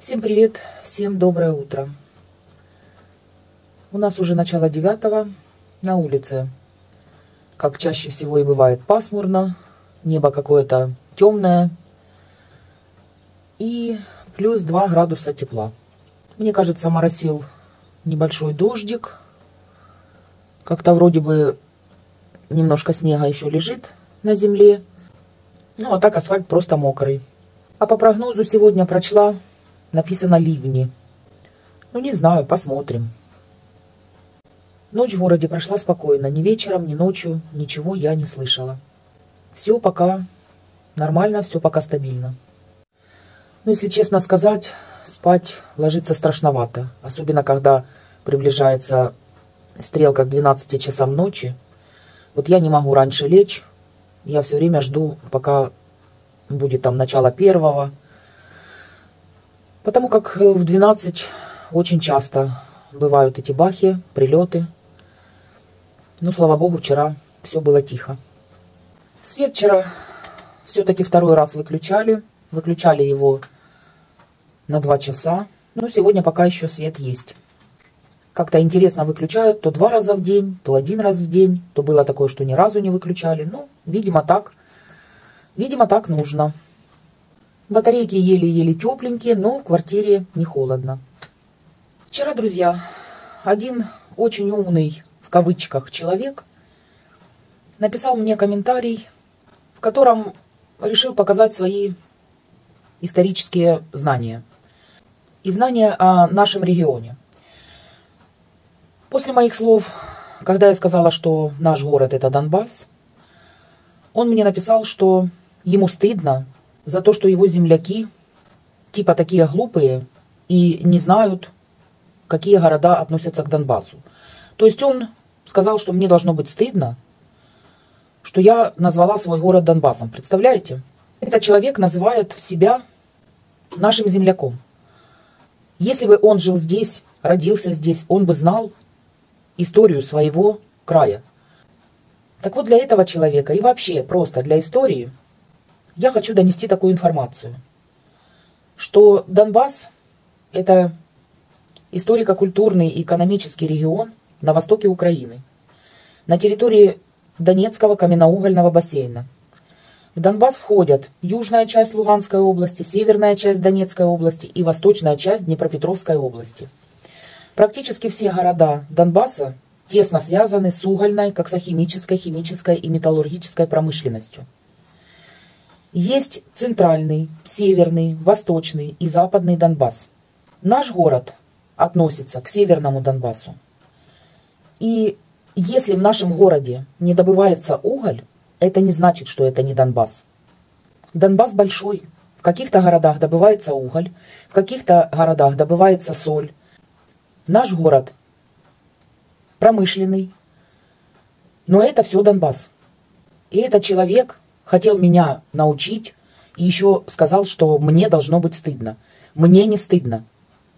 Всем привет, всем доброе утро. У нас уже начало 9-го, на улице, как чаще всего и бывает, пасмурно, небо какое-то темное и плюс 2 градуса тепла. Мне кажется, моросил небольшой дождик, как-то вроде бы немножко снега еще лежит на земле, ну а так асфальт просто мокрый. А по прогнозу сегодня прочла, написано ливни. Ну, не знаю, посмотрим. Ночь в городе прошла спокойно. Ни вечером, ни ночью ничего я не слышала. Все пока нормально, все пока стабильно. Но, если честно сказать, спать ложиться страшновато. Особенно, когда приближается стрелка к 12 часам ночи. Вот я не могу раньше лечь. Я все время жду, пока будет там начало 1-го. Потому как в 12 очень часто бывают эти бахи, прилеты. Ну, слава богу, вчера все было тихо. Свет вчера все-таки второй раз выключали. Выключали его на 2 часа. Но сегодня пока еще свет есть. Как-то интересно выключают то 2 раза в день, то 1 раз в день. То было такое, что ни разу не выключали. Ну, видимо, так. Видимо, так нужно. Батарейки еле-еле тепленькие, но в квартире не холодно. Вчера, друзья, один очень умный, в кавычках, человек написал мне комментарий, в котором решил показать свои исторические знания. И знания о нашем регионе. После моих слов, когда я сказала, что наш город это Донбасс, он мне написал, что ему стыдно за то, что его земляки типа такие глупые и не знают, какие города относятся к Донбассу. То есть он сказал, что мне должно быть стыдно, что я назвала свой город Донбассом. Представляете? Этот человек называет себя нашим земляком. Если бы он жил здесь, родился здесь, он бы знал историю своего края. Так вот, для этого человека и вообще просто для истории я хочу донести такую информацию, что Донбасс – это историко-культурный и экономический регион на востоке Украины, на территории Донецкого каменноугольного бассейна. В Донбасс входят южная часть Луганской области, северная часть Донецкой области и восточная часть Днепропетровской области. Практически все города Донбасса тесно связаны с угольной, коксохимической, химической и металлургической промышленностью. Есть центральный, северный, восточный и западный Донбасс. Наш город относится к северному Донбассу. И если в нашем городе не добывается уголь, это не значит, что это не Донбасс. Донбасс большой. В каких-то городах добывается уголь, в каких-то городах добывается соль. Наш город промышленный, но это все Донбасс. И этот человек хотел меня научить и еще сказал, что мне должно быть стыдно. Мне не стыдно,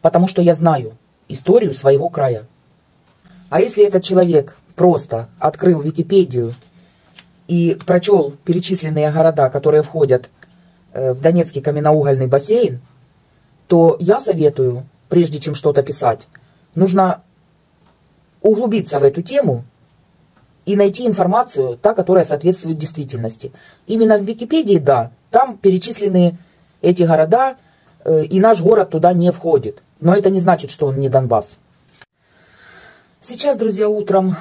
потому что я знаю историю своего края. А если этот человек просто открыл Википедию и прочел перечисленные города, которые входят в Донецкий каменноугольный бассейн, то я советую, прежде чем что-то писать, нужно углубиться в эту тему и найти информацию, та, которая соответствует действительности. Именно в Википедии, да, там перечислены эти города, и наш город туда не входит. Но это не значит, что он не Донбасс. Сейчас, друзья, утром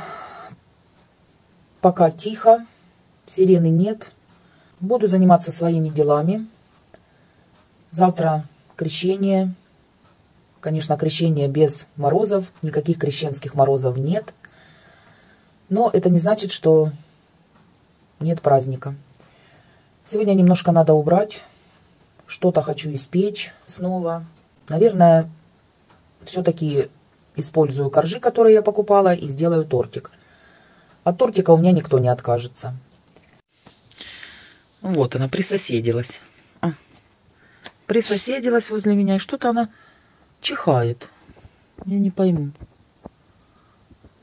пока тихо, сирены нет. Буду заниматься своими делами. Завтра крещение. Конечно, крещение без морозов. Никаких крещенских морозов нет. Но это не значит, что нет праздника. Сегодня немножко надо убрать. Что-то хочу испечь снова. Наверное, все-таки использую коржи, которые я покупала, и сделаю тортик. От тортика у меня никто не откажется. Вот она, присоседилась. Присоседилась возле меня, и что-то она чихает. Я не пойму.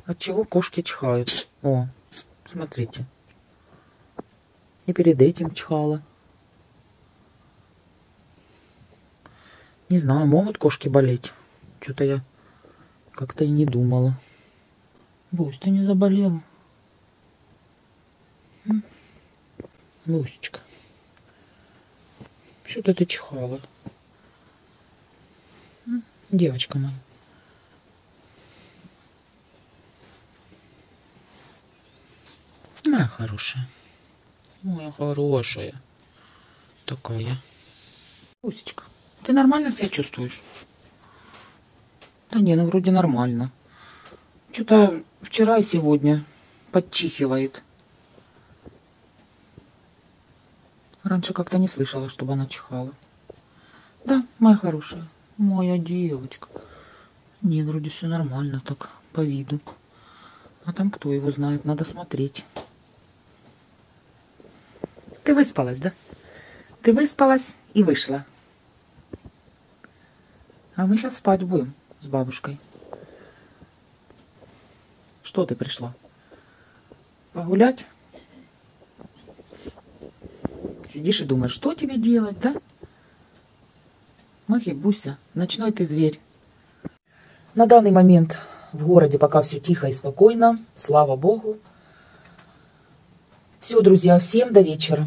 От чего кошки чихают? О, смотрите. И перед этим чихала. Не знаю, могут кошки болеть. Что-то я как-то и не думала. Бусь, ты не заболела? Бусечка. Что-то ты чихала. Девочка моя. Моя хорошая. Моя хорошая. Такая. Бусечка, ты нормально себя чувствуешь? Да не, ну вроде нормально. Что-то вчера и сегодня подчихивает. Раньше как-то не слышала, чтобы она чихала. Да, моя хорошая. Моя девочка. Не, вроде все нормально, так по виду. А там кто его знает, надо смотреть. Ты выспалась, да? Ты выспалась и вышла. А мы сейчас спать будем с бабушкой. Что ты пришла? Погулять? Сидишь и думаешь, что тебе делать, да? Ох и Буся, ночной ты зверь. На данный момент в городе пока все тихо и спокойно. Слава Богу. Все, друзья, всем до вечера.